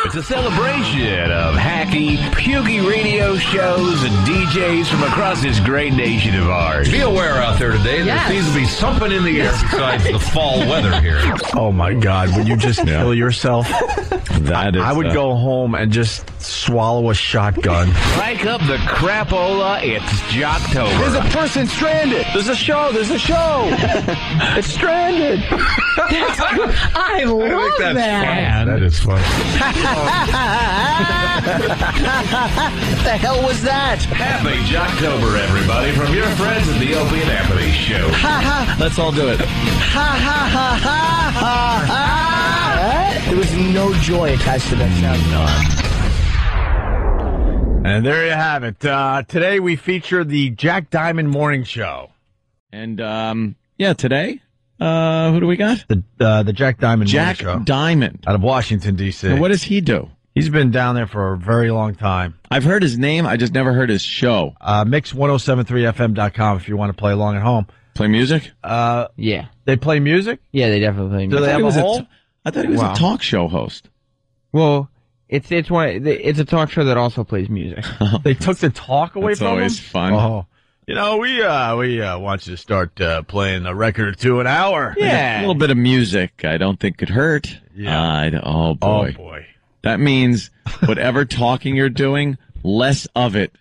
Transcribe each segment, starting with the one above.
It's a celebration of hacky, pukey radio shows and DJs from across this great nation of ours. Be aware out there today, there seems to be something in the air besides the fall weather here. Oh, my God. Would you just kill yourself? I would go home and just swallow a shotgun. Crank up the crapola. It's Jocktober. There's a person stranded. There's a show. It's stranded. I love that. That is funny. What the hell was that? Happy Jocktober, everybody, from your friends at the Opie and Anthony Show. Let's all do it. There was no joy attached to that sound. And there you have it. Today we feature the Jack Diamond Morning Show. And, today, who do we got? The Jack Diamond Morning Show. Jack Diamond. Out of Washington, D.C. Now, what does he do? He's been down there for a very long time. I've heard his name. I just never heard his show. Mix1073fm.com if you want to play along at home. Play music? Yeah. They play music? Yeah, they definitely play Do music. they have a hole? I thought he was a talk show host. Well, it's a talk show that also plays music. They took the talk away That's from him? always fun. Oh. You know, we want you to start playing a record or two an hour. A little bit of music I don't think could hurt. Yeah. Oh, boy. Oh, boy. That means whatever talking you're doing, less of it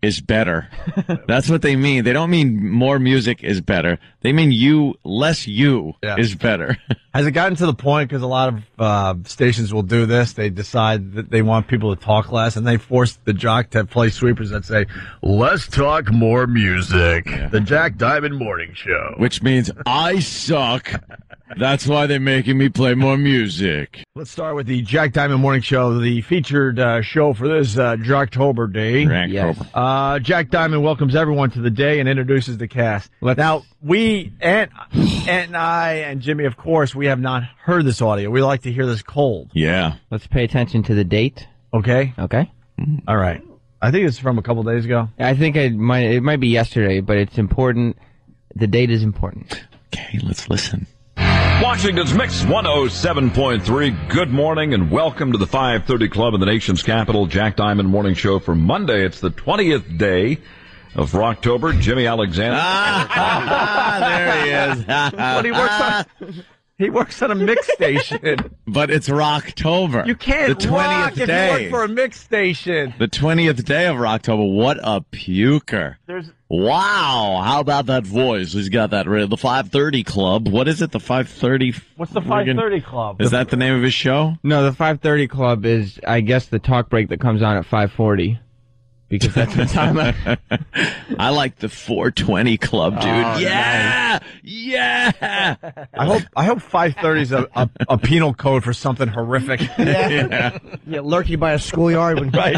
is better. That's what they mean. They don't mean more music is better. They mean less is better. Has it gotten to the point, because a lot of stations will do this, they decide that they want people to talk less, and they force the jock to play sweepers that say, less talk, more music. Yeah. The Jack Diamond Morning Show. Which means I suck. That's why they're making me play more music. Let's start with the Jack Diamond Morning Show, the featured show for this Jocktober day. Yes. Jack Diamond welcomes everyone to the day and introduces the cast. Now, we, Ant and I and Jimmy, of course, we have not heard this audio. We like to hear this cold. Yeah. Let's pay attention to the date. Okay? Okay. All right. I think it's from a couple days ago. I think it might be yesterday, but it's important. The date is important. Okay, let's listen. Washington's Mix 107.3. Good morning and welcome to the 530 Club in the nation's capital, Jack Diamond Morning Show for Monday. It's the 20th day of Rocktober. Jimmy Alexander. There he is. But he works on a mix station. But it's Rocktober. You can't the 20th rock if day. you work for a mix station. The 20th day of Rocktober. What a puker. Wow. How about that voice? He's got that the 530 Club. What is it? The 530? What's the 530 Club? Is that the name of his show? No, the 5:30 Club is, I guess, the talk break that comes on at 5:40. Because that's the time I like the 420 Club, dude. Yeah! Nice. Yeah! I hope 530 is a penal code for something horrific. Yeah. Lurking by a schoolyard. Right.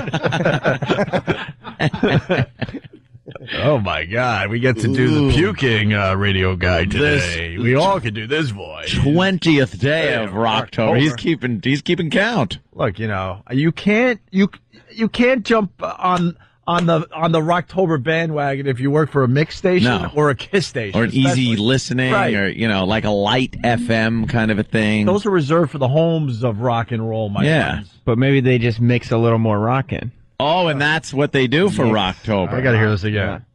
Oh, my God. We get to do the puking radio guy today. We all can do this voice. 20th day of Rocktober. He's keeping count. Look, you can't jump on the Rocktober bandwagon if you work for a mix station or a KISS station. Or an easy listening or, like a light FM kind of a thing. Those are reserved for the homes of rock and roll, my friends. But maybe they just mix a little more rockin'. Oh, and that's what they do for Rocktober. I got to hear this again.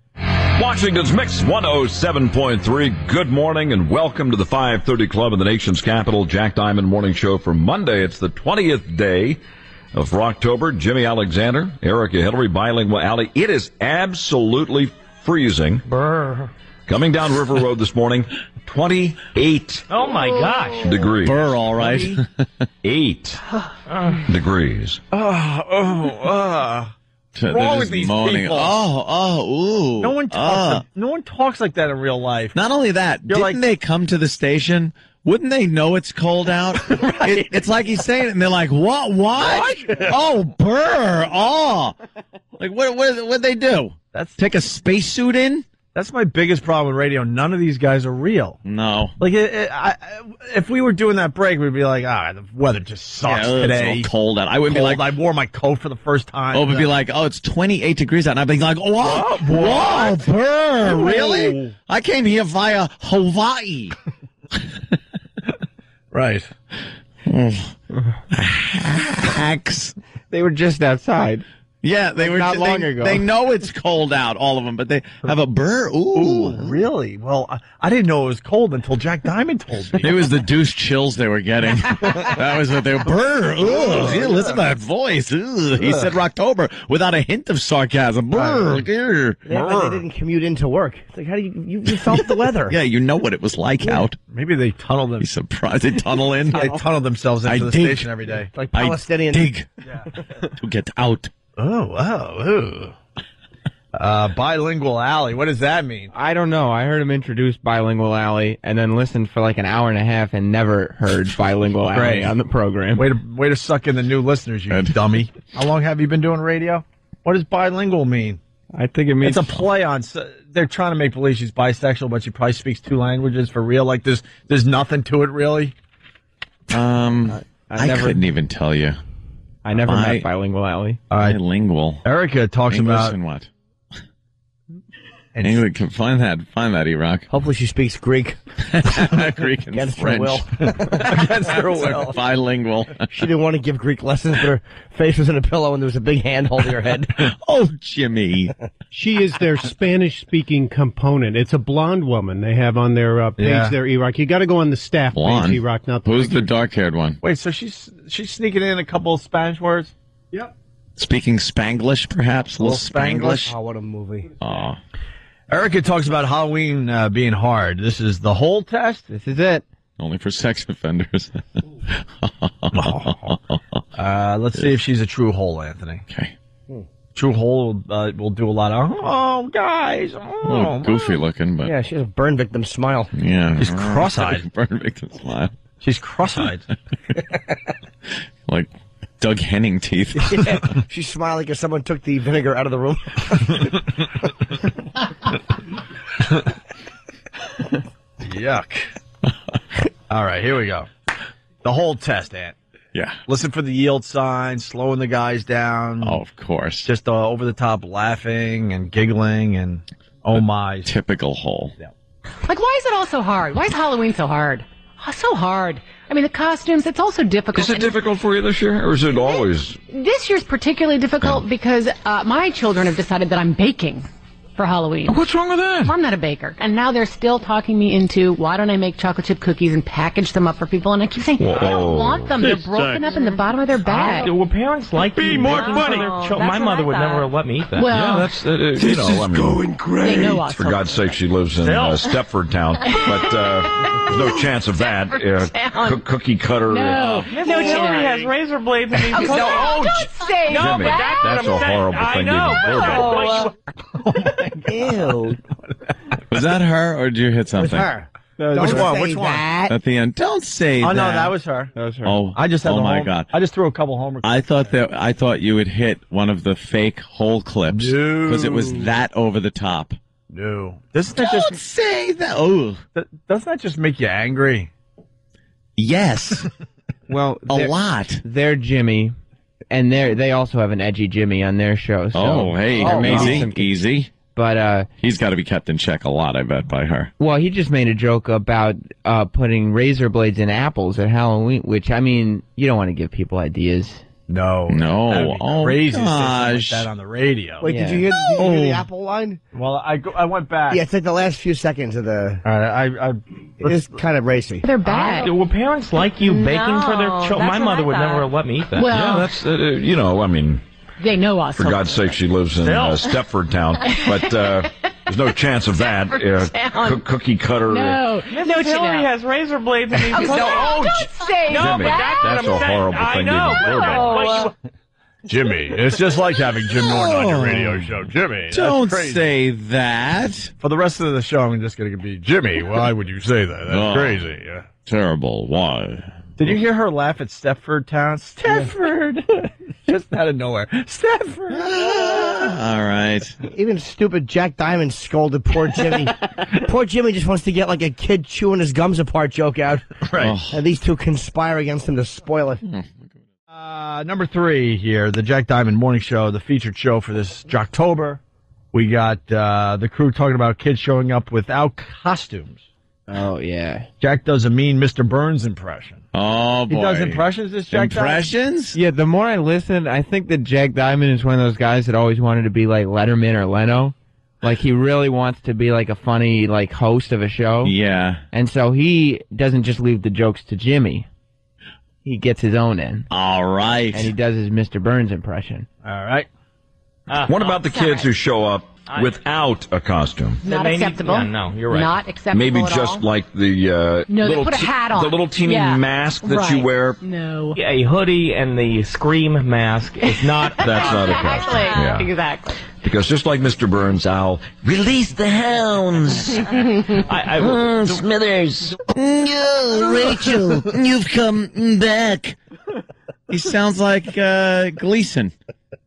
Washington's Mix 107.3. Good morning and welcome to the 530 Club in the nation's capital, Jack Diamond Morning Show for Monday. It's the 20th day of Rocktober. Jimmy Alexander, Erica Hillary, Bilingual Alley. It is absolutely freezing. Brr. Coming down River Road this morning, 28 Oh, my gosh. degrees. Burr, all right. 8 degrees. What's wrong with these people? Ooh. No one talks like that in real life. Not only that, didn't they come to the station? Wouldn't they know it's cold out? Right. It's like he's saying it, and they're like, what? Oh, brr. Oh. Like, what'd they do? Take a spacesuit in? That's my biggest problem with radio. None of these guys are real. No. Like, if we were doing that break, we'd be like, the weather just sucks today. It's so cold out. I wouldn't be like, I wore my coat for the first time. Oh, it'd be like, it's 28 degrees out. And I'd be like, whoa, brr, really? I came here via Hawaii. Right. Hacks. They were just outside. Yeah, they were not long ago. They know it's cold out, all of them, but they have a burr. Ooh, Really? Well, I didn't know it was cold until Jack Diamond told me. it was the douche chills they were getting. That was what they were. Burr. Ooh, yeah, listen to that voice. Ooh. He said Rocktober without a hint of sarcasm. Burr. Yeah, but they didn't commute into work. It's like, how do you felt the weather? Yeah, you know what it was like out. Maybe they tunneled them. Be surprised they tunnel in. They tunneled themselves into the station every day. It's like Palestinian. Dig to get out. Oh, wow. Ooh. Bilingual alley. What does that mean? I don't know. I heard him introduce Bilingual Alley and then listened for like an hour and a half and never heard Bilingual Alley on the program. Way to suck in the new listeners, you dummy. How long have you been doing radio? What does bilingual mean? I think it means It's a play on. They're trying to make believe she's bisexual, but she probably speaks 2 languages for real. Like there's nothing to it really. I couldn't even tell you. I never met Bilingual Alley. Bilingual. Erica talks English about and what? Anyway, can find that, E-Rock. Hopefully she speaks Greek. Greek and Against French. her will. against her will. Bilingual. She didn't want to give Greek lessons, but her face was in a pillow and there was a big hand holding her head. Oh, Jimmy. She is their Spanish-speaking component. It's a blonde woman they have on their page there, E-Rock. You got to go on the staff Blonde? page, E-Rock, not the Who's picture. the dark-haired one? Wait, so she's sneaking in a couple of Spanish words? Yep. Speaking Spanglish, perhaps? A little Spanglish? Oh, what a movie. Oh. Erica talks about Halloween being hard. This is the whole test? This is it. Only for sex offenders. Let's see if she's a true hole, Anthony. Okay. True hole will do a lot of, guys. A little goofy looking, but Yeah, she has a burn victim smile. Oh. She's cross-eyed. Burn victim smile. She's cross-eyed. Like Doug Henning teeth. Yeah, she's smiling because someone took the vinegar out of the room. Yuck. All right, here we go. The whole test, Ant. Yeah. Listen for the yield signs, slowing the guys down. Oh, of course. Just over the top laughing and giggling and oh my. Typical hole. Yeah. Like, why is it all so hard? Why is Halloween so hard? Oh, so hard. I mean, the costumes, it's also difficult. Is it difficult for you this year, or is it always? This year's particularly difficult because my children have decided that I'm baking for Halloween. What's wrong with that? I'm not a baker. And now they're still talking me into, why don't I make chocolate chip cookies and package them up for people? And I keep saying, I don't want them. They're broken up in the bottom of their bag. Well, parents like Be you more making funny. for their Oh, children. that's My what mother I would thought. never let me eat that. Well, Yeah, that's going great. They know us. For God's sake, she lives in Stepford Town, but there's no chance of that. Town. Cookie cutter. No, No, Hillary has razor blades in these cookies. don't say No, Jimmy, but that's what that's I'm a saying. horrible I thing to know. even verbalize. Ew. Was that her, or did you hit It was something? her. Which one? Say Which one? that. At the end. Don't say Oh, that. no, that was her. That was her. Oh, I just had oh my home. God. I just threw a couple homer. I thought you would hit one of the fake hole clips because it was that over the top. No. Doesn't that Don't just say that. Oh, doesn't that just make you angry? yes, Well, a lot. they're Jimmy, and they also have an edgy Jimmy on their show. So Oh, hey, there may be easy, some- easy. But He's got to be kept in check a lot, I bet, by her. well, he just made a joke about putting razor blades in apples at Halloween, which I mean, you don't want to give people ideas. No. No. That'd be Oh, crazy to say something gosh. like that on the radio. Wait, Yeah. did you hear the Apple line? Well, I went back. Yeah, it's like the last few seconds of the... All right, It's kind of racy. They're bad. Well, parents like you baking for their children. that's My what mother I would never thought. let me eat that. Well, Yeah, that's I mean, they know us. for God's sake, she lives in Stepford Town, but there's no chance of that. Town. Cookie cutter. No, Mrs. Hillary has razor blades in these cookies. don't say No, Jimmy, but that's what that's I'm a saying. horrible I thing to know. even verbalize. Jimmy, it's just like having Jim Norton on your radio show. Jimmy, that's Don't crazy. say that. For the rest of the show, I'm just going to be Jimmy. Why would you say that? That's Oh. crazy. Yeah. Terrible. Why? Did you hear her laugh at Stepford Town? Stepford, just out of nowhere. Stepford. All right. Even stupid Jack Diamond scolded poor Jimmy. Poor Jimmy just wants to get like a kid chewing his gums apart joke out. Right. And these two conspire against him to spoil it. Number 3 here, the Jack Diamond Morning Show, the featured show for this Jocktober. We got the crew talking about kids showing up without costumes. Oh, yeah. Jack does a mean Mr. Burns impression. Oh, boy. He does impressions, this Jack Impressions? Yeah, the more I listen, I think that Jack Diamond is one of those guys that always wanted to be like Letterman or Leno. Like, he really wants to be like a funny, like, host of a show. Yeah. And so he doesn't just leave the jokes to Jimmy. He gets his own in. All right. And he does his Mr. Burns impression. All right. What about the kids who show up without a costume? Not acceptable. Yeah, no, you're right. Not acceptable Maybe at just all. like the No, they little put a hat on. the little teeny Yeah. mask that you Right. wear. No. A hoodie and the Scream mask is not. That's not a costume. Exactly. Yeah. Exactly. Because just like Mr. Burns, I'll release the hounds. Smithers. Rachel, you've come back. He sounds like Gleason.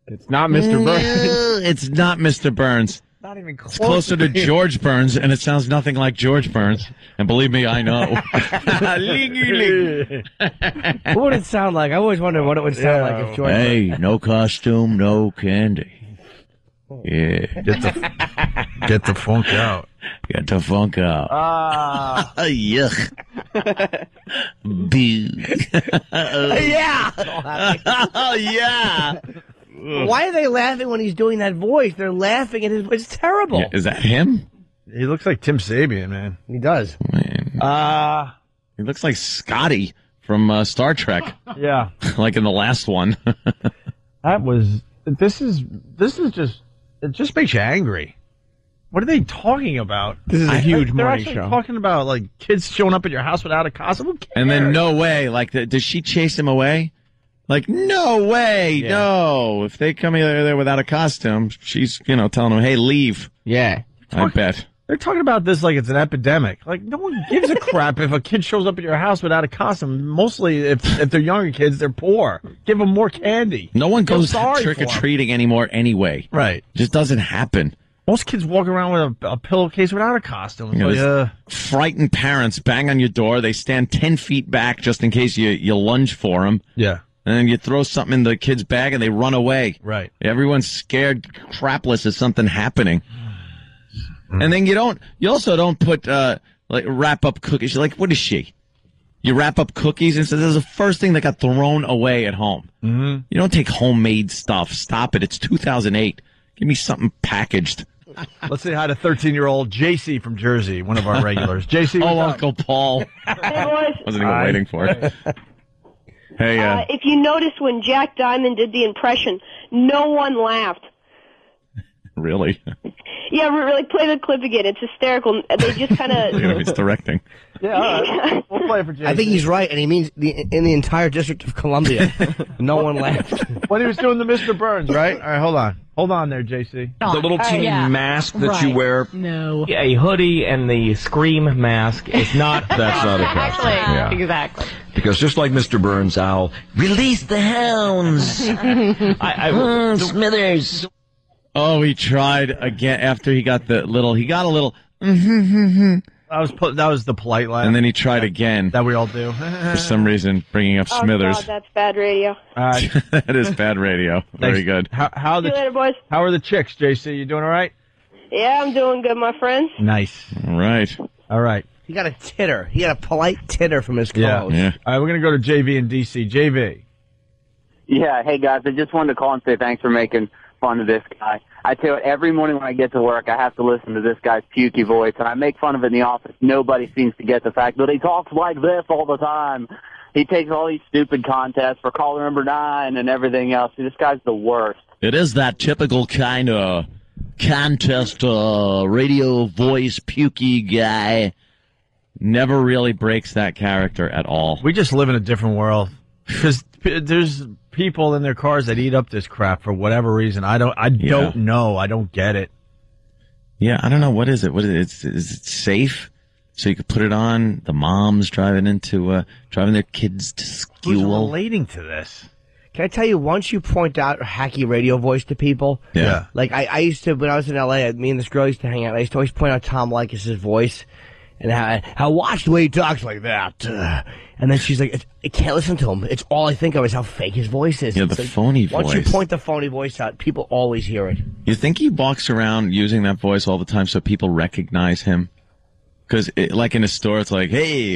It's not Mr. Burns. It's not Mr. Burns. Not even close. It's closer to George Burns, and it sounds nothing like George Burns. And believe me, I know. What would it sound like? I always wondered what it would sound like if George. Hey, no costume, no candy. Yeah. Get the funk out. Get the funk out. Yuck. Boo. Yeah. Oh, yeah. Why are they laughing when he's doing that voice? They're laughing at his voice. It's terrible. Yeah, is that him? He looks like Tim Sabian, man. He does. Man. He looks like Scotty from Star Trek. Yeah. Like in the last one. This is just, it just makes you angry. What are they talking about? This is a huge They're morning actually show. talking about, like, kids showing up at your house without a costume. Who cares? And then no way. Like, does she chase him away? Like, no way. Yeah. No. If they come there without a costume, she's, telling him, hey, leave. Yeah. I bet. They're talking about this like it's an epidemic. Like, no one gives a crap if a kid shows up at your house without a costume. Mostly, if they're younger kids, they're poor. Give them more candy. No one Feel goes sorry trick-or-treating anymore anyway. Right. It just doesn't happen. Most kids walk around with a pillowcase without a costume. It's like, Frightened parents bang on your door. They stand 10 feet back just in case you lunge for them. yeah. And then you throw something in the kid's bag and they run away. Right. Everyone's scared crapless of something happening. And then you also don't put, wrap up cookies. You're like, what is she? You wrap up cookies and so this is the first thing that got thrown away at home. Mm-hmm. You don't take homemade stuff. Stop it. It's 2008. Give me something packaged. Let's say hi to 13-year-old JC from Jersey, one of our regulars. JC, Oh, Uncle Paul. Hey, boys. Wasn't even waiting for it. Hey, If you notice when Jack Diamond did the impression, no one laughed. really? Yeah, really, play the clip again. It's hysterical. They just kind of... It's directing. Yeah, all right. We'll play it for JC. I think he's right, and he means in the entire District of Columbia. No one laughed. When he was doing the Mr. Burns, right? All right, hold on. Hold on there, JC. The little teeny mask that you wear. No. A hoodie and the Scream mask is not. That's not a costume. Exactly. Yeah. Exactly. Because just like Mr. Burns, I'll release the hounds. Smithers. Oh, he tried again after he got a little. That was the polite laugh. And then he tried again. That we all do. For some reason, bringing up Smithers. Oh, God, that's bad radio. All right. That is bad radio. Very good. How See you later, boys. How are the chicks, JC? You doing all right? Yeah, I'm doing good, my friend. Nice. All right. All right. He got a titter. He got a polite titter from his Yeah. co-host. Yeah. All right, we're going to go to JV in D.C. JV. Yeah, hey guys, I just wanted to call and say thanks for making fun of this guy. I tell you what, every morning when I get to work, I have to listen to this guy's pukey voice, and I make fun of it in the office. Nobody seems to get the fact that he talks like this all the time. He takes all these stupid contests for caller number 9 and everything else. This guy's the worst. It is that typical kind of contest radio voice pukey guy. Never really breaks that character at all. We just live in a different world. Because there's people in their cars that eat up this crap for whatever reason. I don't know. I don't get it. Yeah, I don't know. What is it? Is it safe? So you could put it on the moms driving their kids to school. Who's relating to this? Can I tell you, once you point out hacky radio voice to people, Yeah. like I used to, when I was in L.A., me and this girl used to hang out, I used to always point out Tom Leykis' voice, and how watch the way he talks like that. And then she's like, I can't listen to him. It's all I think of is how fake his voice is. Yeah, It's the like, phony voice. Once you point the phony voice out, people always hear it. You think he walks around using that voice all the time so people recognize him? Because, like in a store, it's like, hey,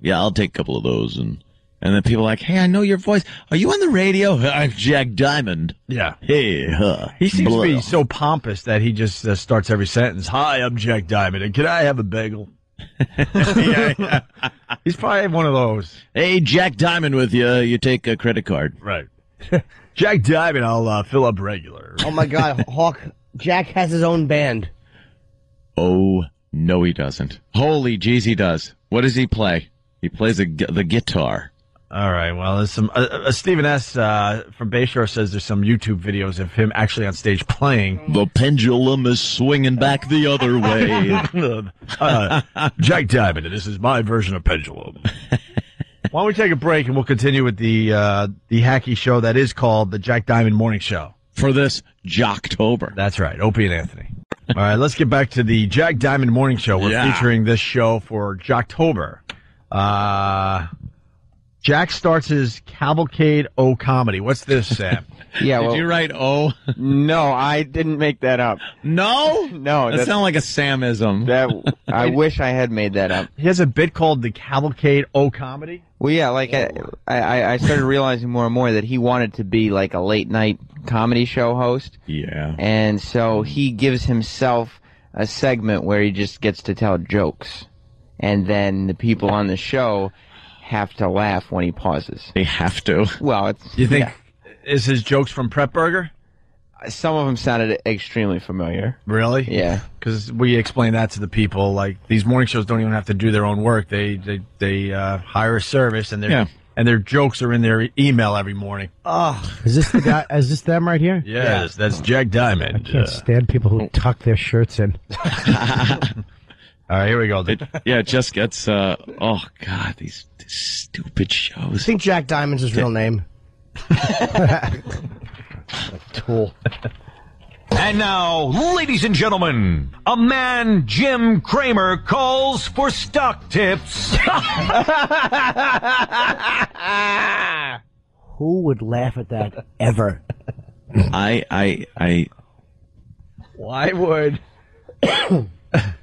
yeah, I'll take a couple of those. And then people are like, hey, I know your voice. Are you on the radio? I'm Jack Diamond. Yeah. Hey, he seems to be so pompous that he just starts every sentence. Hi, I'm Jack Diamond, and can I have a bagel? Yeah. He's probably one of those. Hey, Jack Diamond with you. You take a credit card. Right. Jack Diamond, I'll fill up regular. Oh, my God. Hawk, Jack has his own band. Oh, no, he doesn't. Holy jeez, he does. What does he play? He plays the guitar. All right. Well, there's some. Stephen S. From Bayshore says there's some YouTube videos of him actually on stage playing. The pendulum is swinging back the other way. Jack Diamond, this is my version of pendulum. Why don't we take a break and we'll continue with the hacky show that is called the Jack Diamond Morning Show for this Jocktober. That's right. Opie and Anthony. All right, let's get back to the Jack Diamond Morning Show. We're featuring this show for Jocktober. Jack starts his Cavalcade O Comedy. What's this, Sam? Yeah, Did you write O? No, I didn't make that up. No? No. That sounds like a Samism. I wish I had made that up. He has a bit called the Cavalcade O Comedy? Well, yeah, like I started realizing more and more that he wanted to be like a late night comedy show host. Yeah. And so he gives himself a segment where he just gets to tell jokes. And then the people on the show have to laugh when he pauses. They have to. Well, it's... You think... Is his jokes from Prep Burger? Some of them sounded extremely familiar. Really? Yeah. Because we explain that to the people. Like, these morning shows don't even have to do their own work. They hire a service, and their jokes are in their email every morning. Oh, is this the guy? Is this them right here? Yes, that's Jack Diamond. I can't stand people who tuck their shirts in. All right, here we go. It just gets. Oh God, these stupid shows. I think Jack Diamond's his real name. Tool. And now, ladies and gentlemen, a man Jim Cramer calls for stock tips. Who would laugh at that ever? Why would?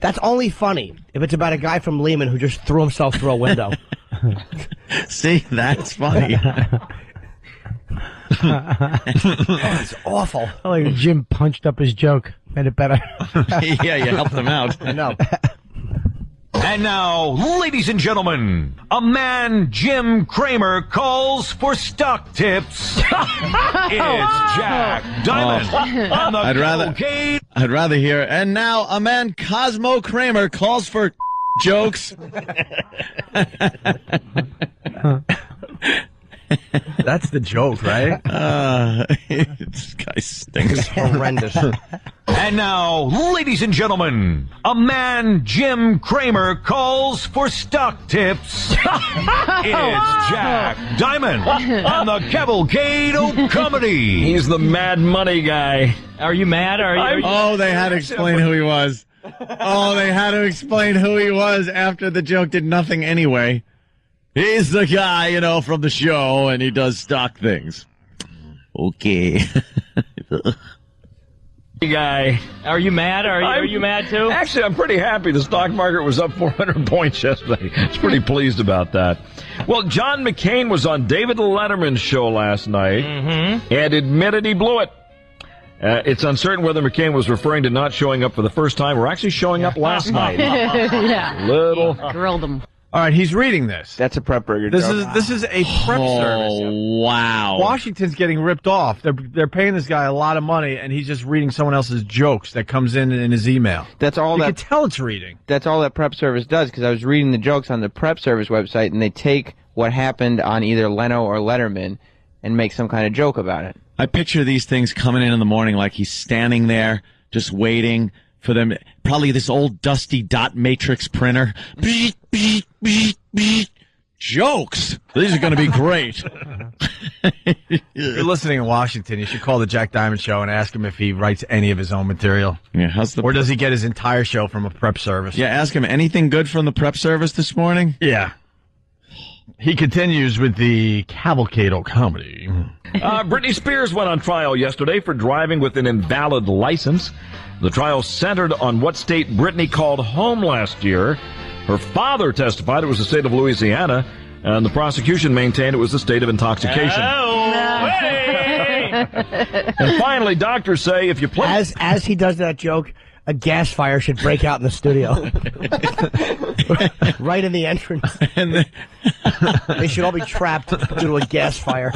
That's only funny if it's about a guy from Lehman who just threw himself through a window. See, that's funny. It's awful. Like Jim punched up his joke. Made it better. Yeah, you helped him out. I know. And now, ladies and gentlemen, a man Jim Cramer calls for stock tips. It's Jack Diamond on the Cavalcade. I'd rather hear, and now a man Cosmo Kramer calls for jokes. That's the joke, right? This guy stinks. It's horrendous. And now, ladies and gentlemen, a man Jim Cramer calls for stock tips. It's Jack Diamond on the Cavalcade O Comedy. He's the mad money guy. Are you mad? Oh, they had to explain who he was. Oh, they had to explain who he was after the joke did nothing anyway. He's the guy, from the show, and he does stock things. Okay. Guy. Are you mad? Are you mad too? Actually, I'm pretty happy. The stock market was up 400 points yesterday. I was pretty pleased about that. Well, John McCain was on David Letterman's show last night and admitted he blew it. It's uncertain whether McCain was referring to not showing up for the first time or actually showing up last night. Yeah. Grilled him. All right, he's reading this. That's a Prep Burger This joke. is a prep service. Oh, wow. Washington's getting ripped off. They're paying this guy a lot of money, and he's just reading someone else's jokes that comes in his email. That's all You can tell it's reading. That's all that Prep Service does, because I was reading the jokes on the Prep Service website, and they take what happened on either Leno or Letterman and make some kind of joke about it. I picture these things coming in the morning like he's standing there just waiting for them. Probably this old dusty dot matrix printer. Beep, beep, beep, beep. Jokes. These are going to be great. If you're listening in Washington, you should call the Jack Diamond Show and ask him if he writes any of his own material. Yeah, or does he get his entire show from a prep service? Yeah, ask him anything good from the prep service this morning? Yeah. He continues with the Cavalcade O Comedy. Britney Spears went on trial yesterday for driving with an invalid license. The trial centered on what state Britney called home last year Her father testified it was the state of Louisiana, and the prosecution maintained it was the state of intoxication. And finally, doctors say if you play... As he does that joke, a gas fire should break out in the studio. Right in the entrance. They should all be trapped due to a gas fire.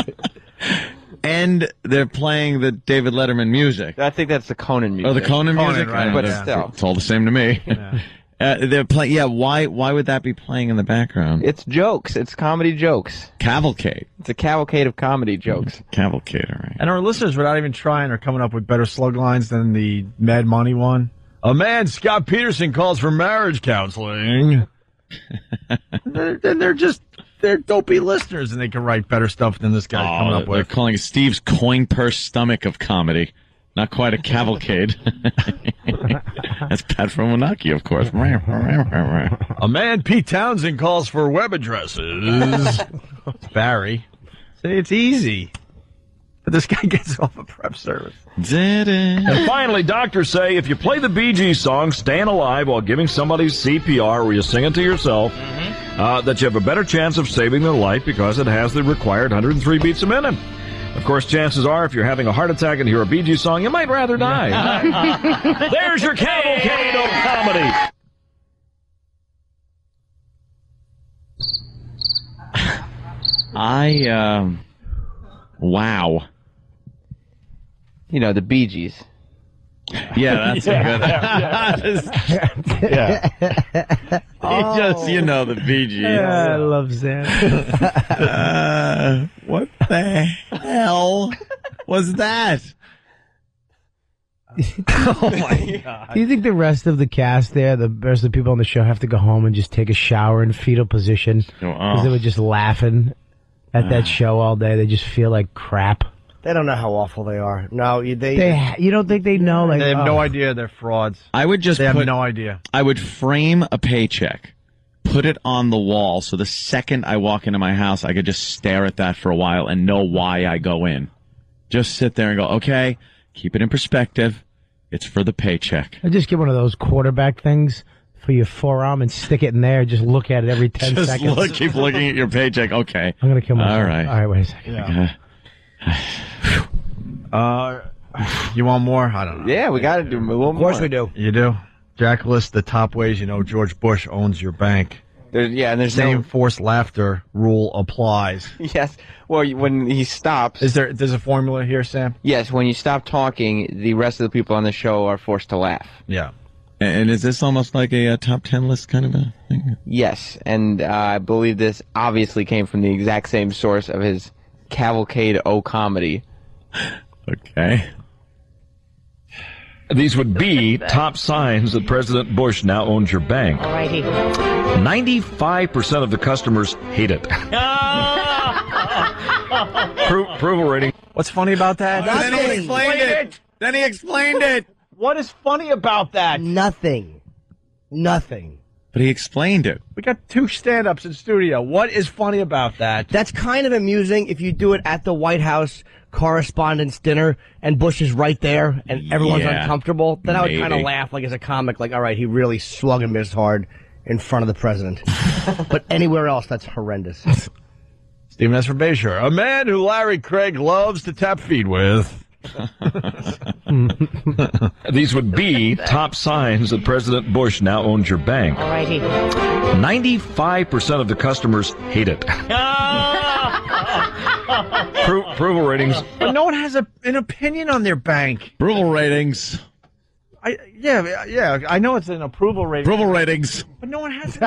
And they're playing the David Letterman music. I think that's the Conan music. Oh, the Conan music? Right, but yeah. still. It's all the same to me. Yeah. They're playing. Yeah, why would that be playing in the background? It's jokes. It's comedy jokes. Cavalcade. It's a cavalcade of comedy jokes. Cavalcade, all right. And our listeners, without even trying, are coming up with better slug lines than the Mad Money one. A man, Scott Peterson, calls for marriage counseling. They're dopey listeners, and they can write better stuff than this guy's coming up They're with. calling it Steve's coin purse stomach of comedy. Not quite a cavalcade. That's Pat from Wanaki, of course. A man, Pete Townsend, calls for web addresses. Barry. See, it's easy. But this guy gets off a prep service. And finally, doctors say if you play the Bee Gees song, Staying Alive, while giving somebody CPR, where you sing it to yourself, that you have a better chance of saving their life because it has the required 103 beats a minute. Of course, chances are, if you're having a heart attack and hear a Bee Gees song, you might rather die. There's your Cavalcade O Comedy. Wow. You know, the Bee Gees. Yeah, that's good. Yeah. Just, you know, the Bee Gees. Yeah, I love Zan. What the hell was that? Oh, my God. Do you think the rest of the cast there, the rest of the people on the show, have to go home and just take a shower in fetal position? Because they were just laughing at that show all day. They just feel like crap. They don't know how awful they are. No, you don't think they know? Like, they have no idea they're frauds. I would just have no idea. I would frame a paycheck, put it on the wall, so the second I walk into my house, I could just stare at that for a while and know why I go in. Just sit there and go, okay, keep it in perspective. It's for the paycheck. I just get one of those quarterback things for your forearm and stick it in there. Just look at it every 10 seconds. Keep looking at your paycheck. Okay. I'm going to kill myself. All right. All right, wait a second. Yeah. You want more? I don't know. Yeah, we got to do a little more. Of course we do. You do? Jack lists the top ways you know George Bush owns your bank. There's Same forced laughter rule applies. Yes. Well, when he stops... There's a formula here, Sam? Yes, when you stop talking, the rest of the people on the show are forced to laugh. Yeah. And is this almost like a top 10 list kind of a thing? Yes, and I believe this obviously came from the exact same source of his Cavalcade O Comedy. Okay. These would be top signs that President Bush now owns your bank. Alrighty. 95% of the customers hate it. Approval rating. What's funny about that? Then he explained it. What is funny about that? Nothing. But he explained it. We got two stand-ups in studio. What is funny about that? That's kind of amusing if you do it at the White House Correspondents' Dinner and Bush is right there and everyone's uncomfortable. Then I would kind of laugh like as a comic, like, all right, he really slug and missed hard in front of the president. But anywhere else, that's horrendous. Stephen S. from Bayshore. A man who Larry Craig loves to tap feet with. These would be top signs that President Bush now owns your bank. Alrighty. 95% of the customers hate it. Approval ratings. But no one has an opinion on their bank. Approval ratings. Yeah, I know it's an approval rating. Approval ratings. But no one has. Do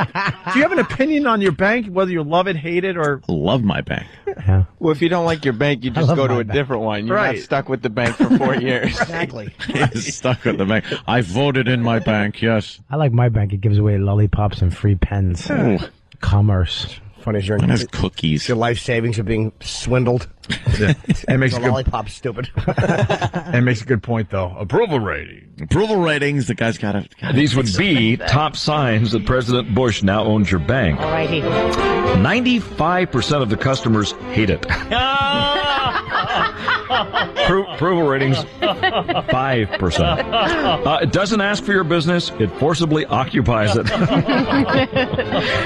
you have an opinion on your bank, whether you love it, hate it, or love my bank? Yeah. Well, if you don't like your bank, you just go to a different one. You're not stuck with the bank for 4 years. Exactly. He's stuck with the bank. I voted in my bank, yes. I like my bank. It gives away lollipops and free pens. Ooh. Commerce. Funny as your cookies. Your life savings are being swindled. Yeah. It makes the lollipop's stupid. It makes a good point, though. Approval rating. Approval ratings. The guy's got to. These would be top signs that President Bush now owns your bank. Alrighty. 95% of the customers hate it. Approval ratings 5%. It doesn't ask for your business; it forcibly occupies it.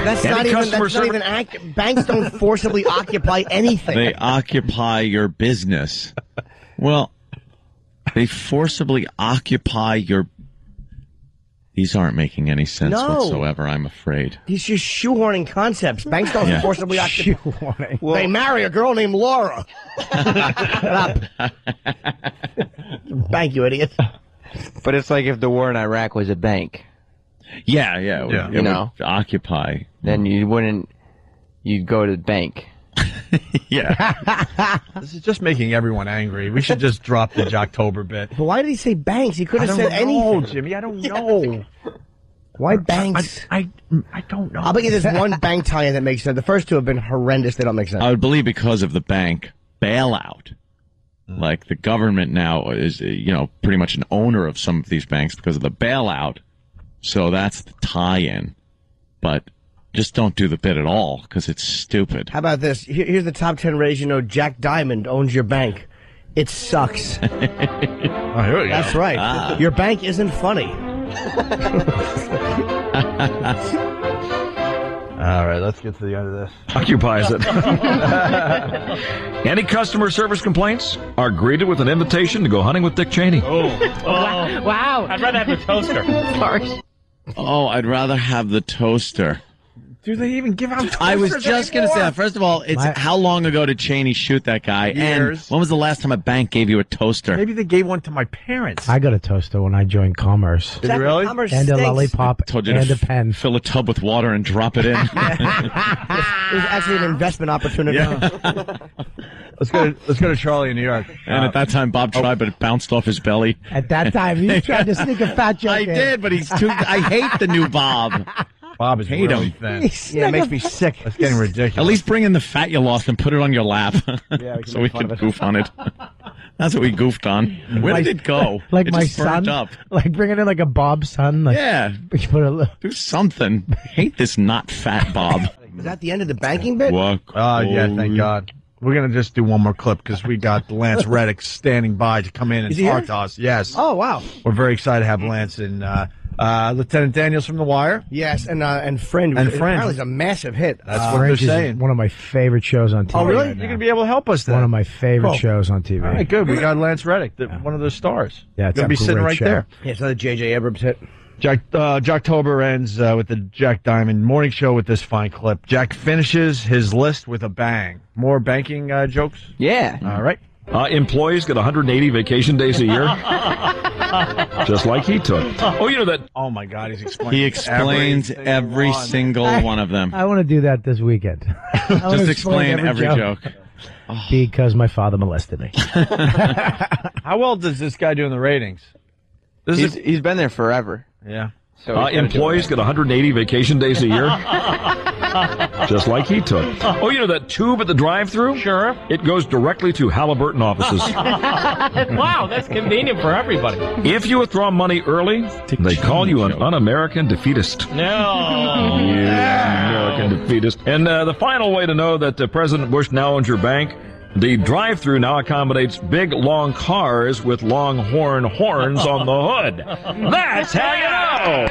That's not even banks don't forcibly occupy anything. They occupy your business. Well, they forcibly occupy your... These aren't making any sense whatsoever, I'm afraid. He's just shoehorning concepts. Banks don't forcibly occupy. They marry a girl named Laura. Shut up. Bank, you idiot. But it's like if the war in Iraq was a bank. Yeah. You know, occupy. Then you'd go to the bank. Yeah. This is just making everyone angry. We should just drop the Jocktober bit. But why did he say banks? He could have said anything. Jimmy, I don't know. Why banks? I don't know. I'll bet you there's one bank tie-in that makes sense. The first two have been horrendous. They don't make sense. I would believe because of the bank bailout. Like the government now is, pretty much an owner of some of these banks because of the bailout. So that's the tie-in. But just don't do the bit at all because it's stupid. How about this? Here's the top 10 ways Jack Diamond owns your bank. It sucks. Oh, here we go. That's right. Your bank isn't funny. All right, let's get to the end of this. Occupies it. Any customer service complaints are greeted with an invitation to go hunting with Dick Cheney. Wow. I'd rather have the toaster. Harsh. Oh, I'd rather have the toaster. Do they even give out toasters I was just going to say that. First of all, how long ago did Cheney shoot that guy? Years. And when was the last time a bank gave you a toaster? Maybe they gave one to my parents. I got a toaster when I joined Commerce. Did you really? And a lollipop Told you and to a pen. Fill a tub with water and drop it in. It was actually an investment opportunity. Yeah. Let's go to Charlie in New York. And at that time, Bob tried, but it bounced off his belly. At that time, you tried to sneak a fat joke I in. did, but he's too... I hate the new Bob. Bob is Hate really him. thin. Yeah, it makes me sick. That's getting ridiculous. At least bring in the fat you lost and put it on your lap. Yeah, so we can goof on it. That's what we goofed on. Where did it go? Like it my just burnt son? up. Like bringing in like a Bob son? Like, Yeah. you put a, Do something. I hate this not fat Bob. Is that the end of the banking bit? Yeah, thank God. We're going to just do one more clip because we got Lance Reddick standing by to come in and Is he talk here? to us. Yes. Oh, wow. We're very excited to have Lance and Lieutenant Daniels from The Wire. Yes, and Friend. And Friend. Apparently it's a massive hit. That's what they're Fringe is saying. one of my favorite shows on TV. Oh, really? right You're now. going to be able to help us then. One of my favorite Cool. shows on TV. All right, good. We got Lance Reddick, one of those stars. Yeah, it's going to be a sitting great right show. there. Yeah, it's another J.J. Abrams hit. Jocktober ends with the Jack Diamond morning show with this fine clip. Jack finishes his list with a bang. More banking jokes? Yeah. All right. Employees get 180 vacation days a year, just like he took. Oh, you know that. Oh, my God. He's explaining He explains every single one of them. I want to do that this weekend. I wanna Just explain every joke. Because my father molested me. How well does this guy do in the ratings? He's been there forever. Yeah. So employees get 180 vacation days a year, just like he took. Oh, you know that tube at the drive-thru? Sure. It goes directly to Halliburton offices. Wow, that's convenient for everybody. If you withdraw money early, they call you an un-American defeatist. No. You American defeatist. And the final way to know that President Bush now owns your bank, the drive-thru now accommodates big, long cars with long horns on the hood. That's how you know!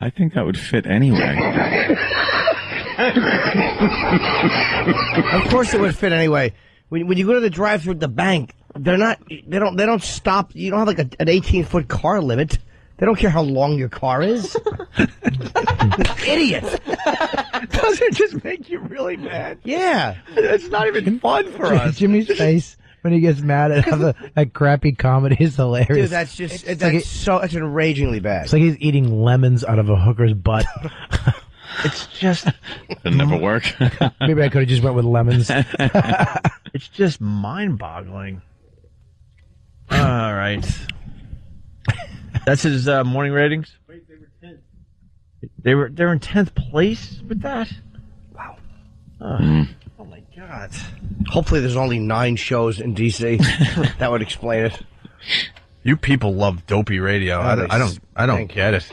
I think that would fit anyway. Of course it would fit anyway. When you go to the drive-thru at the bank, they don't stop. You don't have like an 18-foot car limit. They don't care how long your car is. Idiot. Does it just make you really mad? Yeah. It's not even fun for us. Jimmy's face when he gets mad at that crappy comedy is hilarious. Dude, that's just that's enragingly bad. It's like he's eating lemons out of a hooker's butt. It's just... It'll never work. Maybe I could have just went with lemons. It's just mind-boggling. All right. That's his morning ratings? Wait, they were 10th. They're in 10th place with that? Wow. Oh my God. Hopefully there's only 9 shows in D.C. That would explain it. You people love dopey radio. I don't get it.